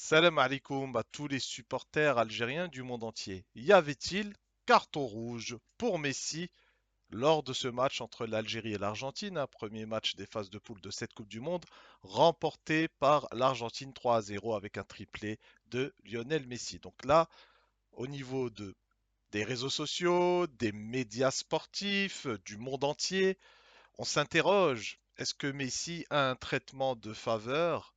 Salam alaikum à tous les supporters algériens du monde entier. Y avait-il carton rouge pour Messi lors de ce match entre l'Algérie et l'Argentine, un premier match des phases de poule de cette Coupe du Monde, remporté par l'Argentine 3-0 avec un triplé de Lionel Messi. Donc là, au niveau des réseaux sociaux, des médias sportifs, du monde entier, on s'interroge, est-ce que Messi a un traitement de faveur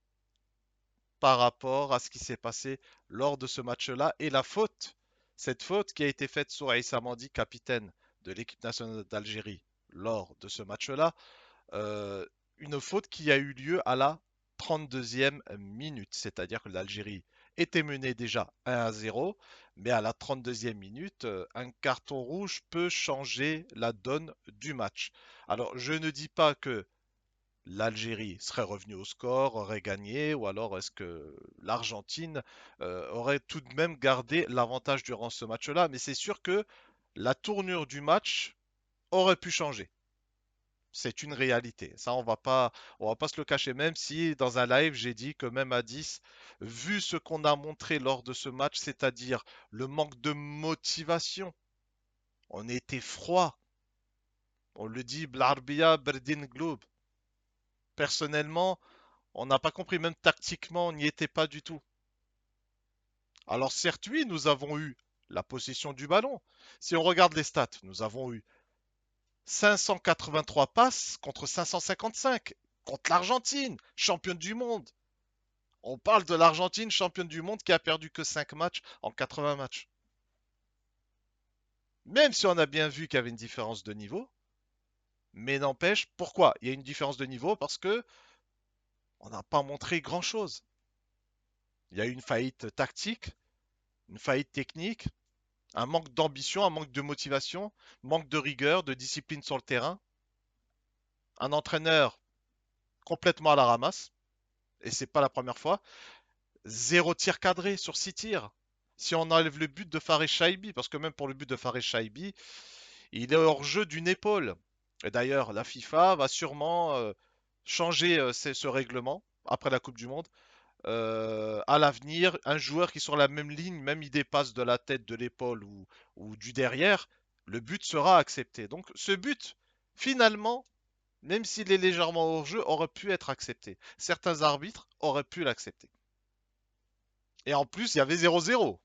par rapport à ce qui s'est passé lors de ce match-là et la faute, cette faute qui a été faite sur Aïssa Mandi, capitaine de l'équipe nationale d'Algérie lors de ce match-là, euh, une faute qui a eu lieu à la 32e minute, c'est-à-dire que l'Algérie était menée déjà 1-0, mais à la 32e minute, un carton rouge peut changer la donne du match. Alors, je ne dis pas que l'Algérie serait revenue au score, aurait gagné, ou alors est-ce que l'Argentine aurait tout de même gardé l'avantage durant ce match-là? Mais c'est sûr que la tournure du match aurait pu changer. C'est une réalité. Ça, on va pas se le cacher. Même si dans un live, j'ai dit que même à 10, vu ce qu'on a montré lors de ce match, c'est-à-dire le manque de motivation, on était froid. On le dit, Blarbia Berdin Globe. Personnellement, on n'a pas compris, même tactiquement, on n'y était pas du tout. Alors certes, oui, nous avons eu la possession du ballon. Si on regarde les stats, nous avons eu 583 passes contre 555 contre l'Argentine, championne du monde. On parle de l'Argentine, championne du monde, qui a perdu que 5 matchs en 80 matchs. Même si on a bien vu qu'il y avait une différence de niveau, mais n'empêche, pourquoi il y a une différence de niveau? Parce que on n'a pas montré grand-chose. Il y a eu une faillite tactique, une faillite technique, un manque d'ambition, un manque de motivation, manque de rigueur, de discipline sur le terrain. Un entraîneur complètement à la ramasse, et c'est pas la première fois. Zéro tir cadré sur 6 tirs. Si on enlève le but de Fares Shaibi, parce que même pour le but de Fares Shaibi, il est hors jeu d'une épaule. Et d'ailleurs, la FIFA va sûrement changer ce règlement après la Coupe du Monde. À l'avenir, un joueur qui est sur la même ligne, même il dépasse de la tête, de l'épaule ou du derrière, le but sera accepté. Donc ce but, finalement, même s'il est légèrement hors jeu, aurait pu être accepté. Certains arbitres auraient pu l'accepter. Et en plus, il y avait 0-0.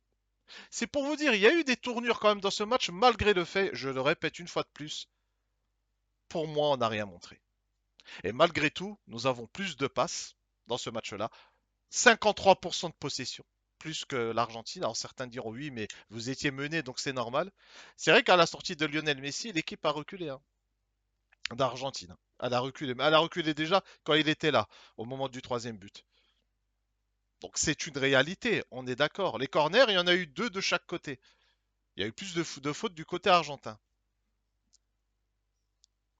C'est pour vous dire, il y a eu des tournures quand même dans ce match, malgré le fait, je le répète une fois de plus, pour moi, on n'a rien montré. Et malgré tout, nous avons plus de passes dans ce match-là. 53% de possession, plus que l'Argentine. Alors certains diront oui, mais vous étiez mené, donc c'est normal. C'est vrai qu'à la sortie de Lionel Messi, l'équipe a reculé, hein, d'Argentine. Elle a reculé, mais elle a reculé déjà quand il était là, au moment du troisième but. Donc c'est une réalité, on est d'accord. Les corners, il y en a eu deux de chaque côté. Il y a eu plus de fautes du côté argentin.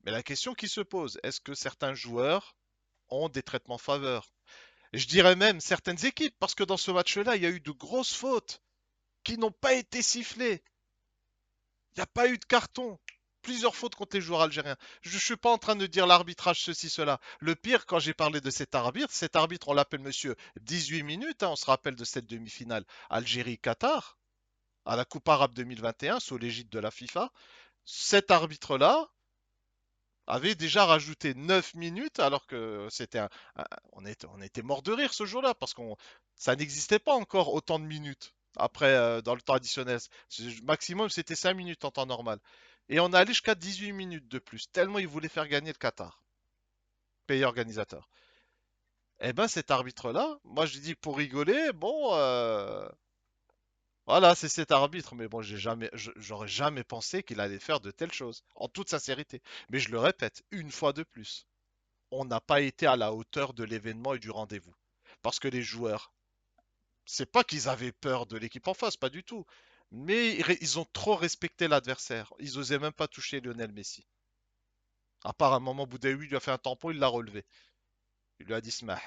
Mais la question qui se pose, est-ce que certains joueurs ont des traitements faveurs? Je dirais même certaines équipes, parce que dans ce match-là, il y a eu de grosses fautes qui n'ont pas été sifflées. Il n'y a pas eu de carton. Plusieurs fautes contre les joueurs algériens. Je ne suis pas en train de dire l'arbitrage ceci, cela. Le pire, quand j'ai parlé de cet arbitre, on l'appelle monsieur 18 minutes, hein, on se rappelle de cette demi-finale Algérie-Qatar, à la Coupe arabe 2021, sous l'égide de la FIFA. Cet arbitre-là avait déjà rajouté 9 minutes, alors que on était mort de rire ce jour-là, parce qu'on ça n'existait pas encore autant de minutes. Après, dans le temps additionnel, maximum c'était 5 minutes en temps normal. Et on est allé jusqu'à 18 minutes de plus, tellement ils voulaient faire gagner le Qatar, pays organisateur. Eh ben cet arbitre-là, moi je dis pour rigoler, bon, voilà, c'est cet arbitre, mais bon, j'aurais jamais pensé qu'il allait faire de telles choses, en toute sincérité. Mais je le répète, une fois de plus, on n'a pas été à la hauteur de l'événement et du rendez-vous. Parce que les joueurs, c'est pas qu'ils avaient peur de l'équipe en face, pas du tout. Mais ils ont trop respecté l'adversaire. Ils osaient même pas toucher Lionel Messi. À part un moment, Boudaoui lui a fait un tampon, il l'a relevé. Il lui a dit Smah.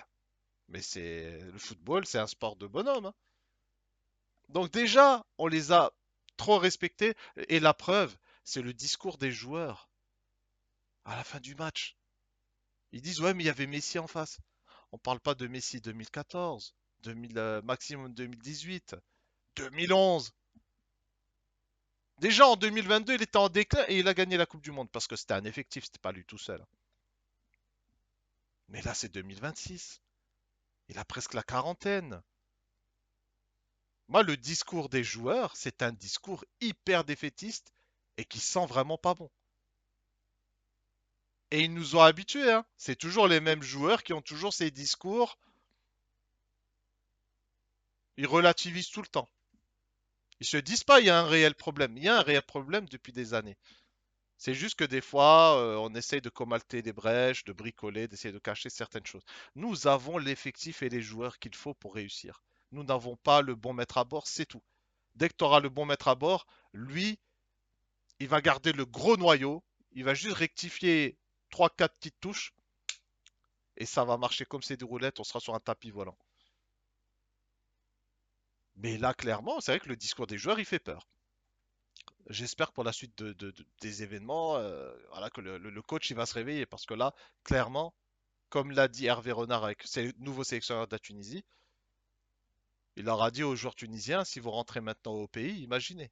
Mais c'est le football, c'est un sport de bonhomme, hein. Donc déjà, on les a trop respectés. Et la preuve, c'est le discours des joueurs à la fin du match. Ils disent ouais, mais il y avait Messi en face. On parle pas de Messi 2014. maximum 2018, 2011. Déjà en 2022, il était en déclin et il a gagné la Coupe du Monde parce que c'était un effectif, c'était pas lui tout seul. Mais là, c'est 2026. Il a presque la quarantaine. Moi, le discours des joueurs, c'est un discours hyper défaitiste et qui sent vraiment pas bon. Et ils nous ont habitués, hein. C'est toujours les mêmes joueurs qui ont toujours ces discours. Ils relativisent tout le temps. Ils se disent pas il y a un réel problème. Il y a un réel problème depuis des années. C'est juste que des fois, on essaye de colmater des brèches, de bricoler, d'essayer de cacher certaines choses. Nous avons l'effectif et les joueurs qu'il faut pour réussir. Nous n'avons pas le bon maître à bord, c'est tout. Dès que tu auras le bon maître à bord, lui, il va garder le gros noyau, il va juste rectifier trois, quatre petites touches et ça va marcher comme c'est des roulettes, on sera sur un tapis volant. Mais là, clairement, c'est vrai que le discours des joueurs, il fait peur. J'espère que pour la suite des événements, voilà, que le coach il va se réveiller parce que là, clairement, comme l'a dit Hervé Renard avec ses nouveaux sélectionneurs de la Tunisie, il leur a dit aux joueurs tunisiens, si vous rentrez maintenant au pays, imaginez.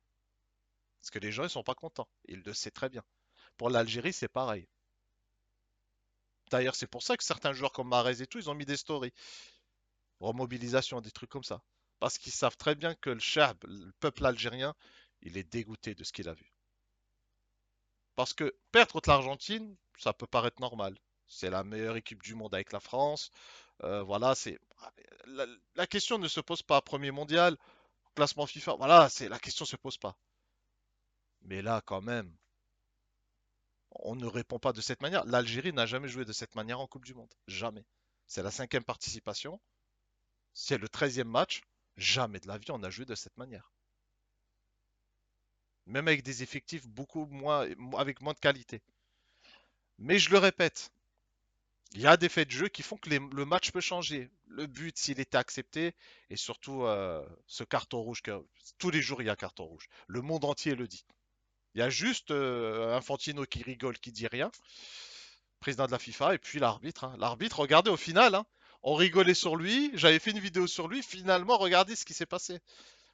Parce que les gens, ils sont pas contents. Il le sait très bien. Pour l'Algérie, c'est pareil. D'ailleurs, c'est pour ça que certains joueurs comme Mahrez et tout, ils ont mis des stories. Remobilisation, des trucs comme ça. Parce qu'ils savent très bien que le Chab, le peuple algérien, il est dégoûté de ce qu'il a vu. Parce que perdre contre l'Argentine, ça peut paraître normal. C'est la meilleure équipe du monde avec la France. Voilà, c'est la, la question ne se pose pas. Premier mondial, classement FIFA. Voilà, c'est la question se pose pas. Mais là, quand même, on ne répond pas de cette manière. L'Algérie n'a jamais joué de cette manière en Coupe du Monde. Jamais. C'est la cinquième participation. C'est le 13e match. Jamais de la vie on a joué de cette manière. Même avec des effectifs beaucoup moins, avec moins de qualité. Mais je le répète, il y a des faits de jeu qui font que le match peut changer. Le but, s'il était accepté, et surtout ce carton rouge, que tous les jours il y a un carton rouge. Le monde entier le dit. Il y a juste Infantino qui rigole, qui dit rien, président de la FIFA, et puis l'arbitre, hein. L'arbitre, regardez au final, hein, on rigolait sur lui, j'avais fait une vidéo sur lui, finalement, regardez ce qui s'est passé.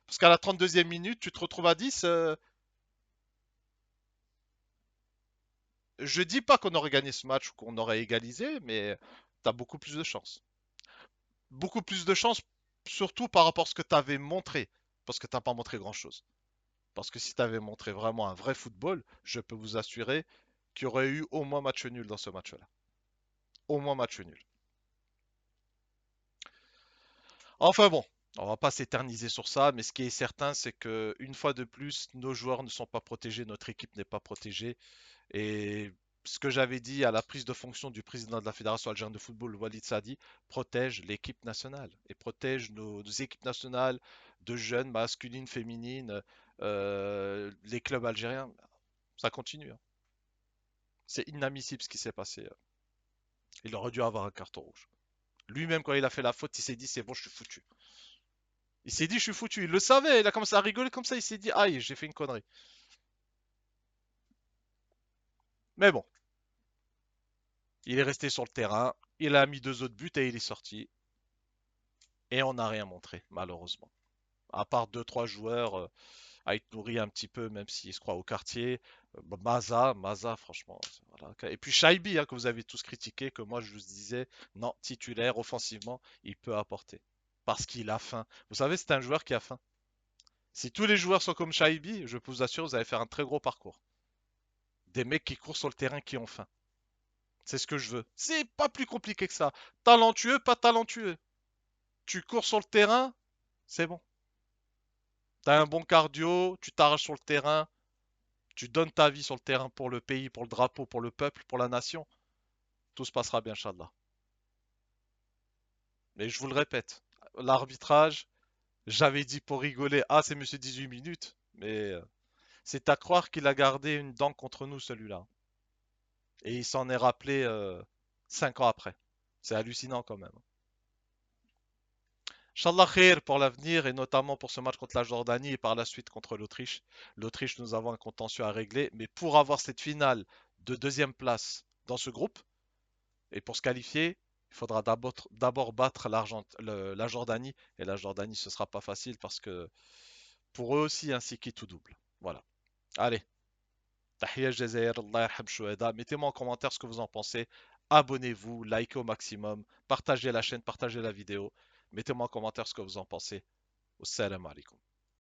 Parce qu'à la 32e minute, tu te retrouves à 10. Je dis pas qu'on aurait gagné ce match ou qu'on aurait égalisé, mais tu as beaucoup plus de chance. Beaucoup plus de chance, surtout par rapport à ce que tu avais montré. Parce que tu n'as pas montré grand-chose. Parce que si tu avais montré vraiment un vrai football, je peux vous assurer qu'il y aurait eu au moins match nul dans ce match-là. Au moins match nul. Enfin bon, on va pas s'éterniser sur ça, mais ce qui est certain, c'est que une fois de plus, nos joueurs ne sont pas protégés, notre équipe n'est pas protégée. Et ce que j'avais dit à la prise de fonction du président de la Fédération algérienne de football, Walid Sadi, protège l'équipe nationale et protège nos équipes nationales de jeunes, masculines, féminines, les clubs algériens. Ça continue, hein. C'est inadmissible ce qui s'est passé. Il aurait dû avoir un carton rouge. Lui-même, quand il a fait la faute, il s'est dit c'est bon, je suis foutu. Il s'est dit je suis foutu. Il le savait, il a commencé à rigoler comme ça, il s'est dit aïe, j'ai fait une connerie. Mais bon, il est resté sur le terrain, il a mis deux autres buts et il est sorti. Et on n'a rien montré, malheureusement. À part deux, trois joueurs à être nourris un petit peu, même s'ils se croient au quartier. Maza, franchement. Voilà. Et puis Shaibi, hein, que vous avez tous critiqué, que moi je vous disais, non, titulaire, offensivement, il peut apporter. Parce qu'il a faim. Vous savez, c'est un joueur qui a faim. Si tous les joueurs sont comme Shaibi, je peux vous assure, vous allez faire un très gros parcours. Des mecs qui courent sur le terrain qui ont faim. C'est ce que je veux. C'est pas plus compliqué que ça. Talentueux, pas talentueux. Tu cours sur le terrain, c'est bon. T'as un bon cardio, tu t'arraches sur le terrain, tu donnes ta vie sur le terrain pour le pays, pour le drapeau, pour le peuple, pour la nation. Tout se passera bien, Inch'Allah. Mais je vous le répète, l'arbitrage, j'avais dit pour rigoler, ah c'est monsieur 18 minutes, mais c'est à croire qu'il a gardé une dent contre nous celui-là. Et il s'en est rappelé 5 ans après. C'est hallucinant quand même. Inch'Allah khair pour l'avenir et notamment pour ce match contre la Jordanie et par la suite contre l'Autriche. L'Autriche, nous avons un contentieux à régler, mais pour avoir cette finale de deuxième place dans ce groupe et pour se qualifier, Il faudra d'abord battre la Jordanie. Et la Jordanie, ce sera pas facile parce que pour eux aussi, un qui tout double. Voilà. Allez. Tahiyya Jazair, Allah yarham Choueda. Mettez-moi en commentaire ce que vous en pensez. Abonnez-vous, likez au maximum, partagez la chaîne, partagez la vidéo. Mettez-moi en commentaire ce que vous en pensez. Wassalamu alaikum.